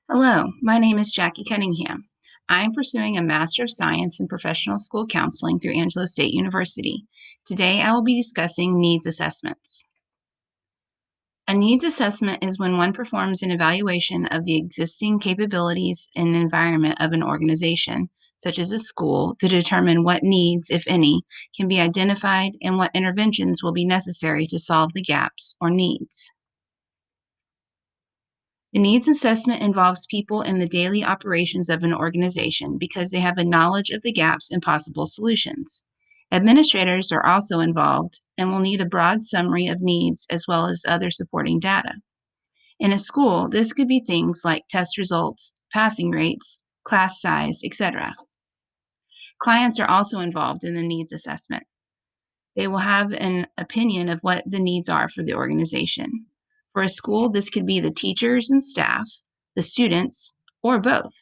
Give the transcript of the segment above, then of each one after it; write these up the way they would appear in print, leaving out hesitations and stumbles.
Hello, my name is Jackie Cunningham. I am pursuing a Master of Science in Professional School Counseling through Angelo State University. Today I will be discussing needs assessments. A needs assessment is when one performs an evaluation of the existing capabilities and environment of an organization, such as a school, to determine what needs, if any, can be identified and what interventions will be necessary to solve the gaps or needs. The needs assessment involves people in the daily operations of an organization because they have a knowledge of the gaps and possible solutions. Administrators are also involved and will need a broad summary of needs as well as other supporting data. In a school, this could be things like test results, passing rates, class size, etc. Clients are also involved in the needs assessment. They will have an opinion of what the needs are for the organization. For a school, this could be the teachers and staff, the students, or both.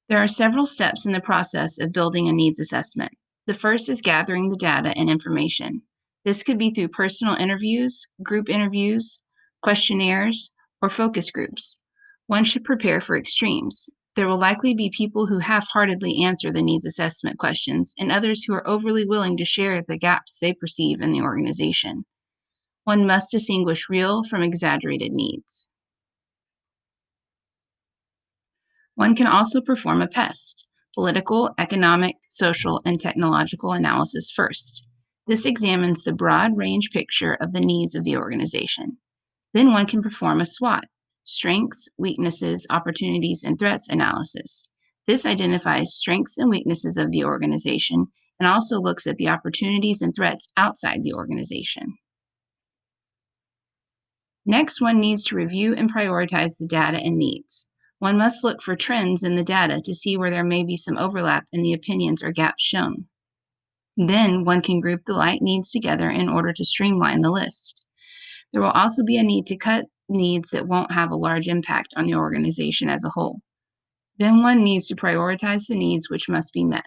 There are several steps in the process of building a needs assessment. The first is gathering the data and information. This could be through personal interviews, group interviews, questionnaires, or focus groups. One should prepare for extremes. There will likely be people who half heartedly answer the needs assessment questions and others who are overly willing to share the gaps they perceive in the organization. One must distinguish real from exaggerated needs. One can also perform a PEST, political, economic, social, and technological analysis first. This examines the broad range picture of the needs of the organization. Then one can perform a SWOT, strengths, weaknesses, opportunities, and threats analysis. This identifies strengths and weaknesses of the organization and also looks at the opportunities and threats outside the organization. Next, one needs to review and prioritize the data and needs. One must look for trends in the data to see where there may be some overlap in the opinions or gaps shown. Then, one can group the like needs together in order to streamline the list. There will also be a need to cut needs that won't have a large impact on the organization as a whole. Then, one needs to prioritize the needs which must be met.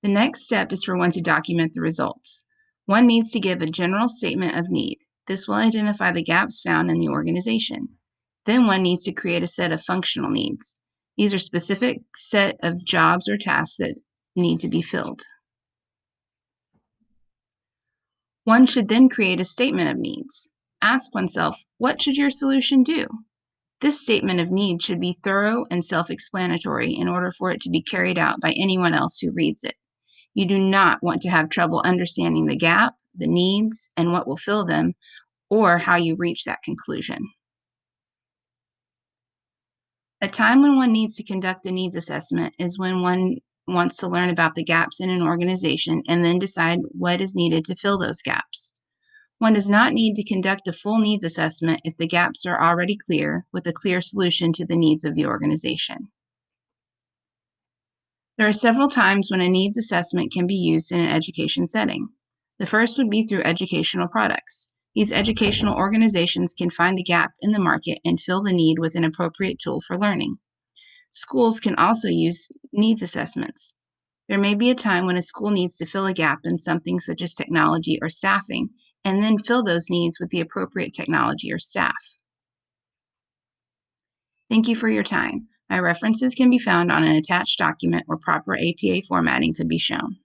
The next step is for one to document the results. One needs to give a general statement of need. This will identify the gaps found in the organization. Then one needs to create a set of functional needs. These are specific set of jobs or tasks that need to be filled. One should then create a statement of needs. Ask oneself, what should your solution do? This statement of need should be thorough and self-explanatory in order for it to be carried out by anyone else who reads it. You do not want to have trouble understanding the gap, the needs, and what will fill them, or how you reach that conclusion. A time when one needs to conduct a needs assessment is when one wants to learn about the gaps in an organization and then decide what is needed to fill those gaps. One does not need to conduct a full needs assessment if the gaps are already clear with a clear solution to the needs of the organization. There are several times when a needs assessment can be used in an education setting. The first would be through educational products. These educational organizations can find a gap in the market and fill the need with an appropriate tool for learning. Schools can also use needs assessments. There may be a time when a school needs to fill a gap in something such as technology or staffing, and then fill those needs with the appropriate technology or staff. Thank you for your time. My references can be found on an attached document where proper APA formatting could be shown.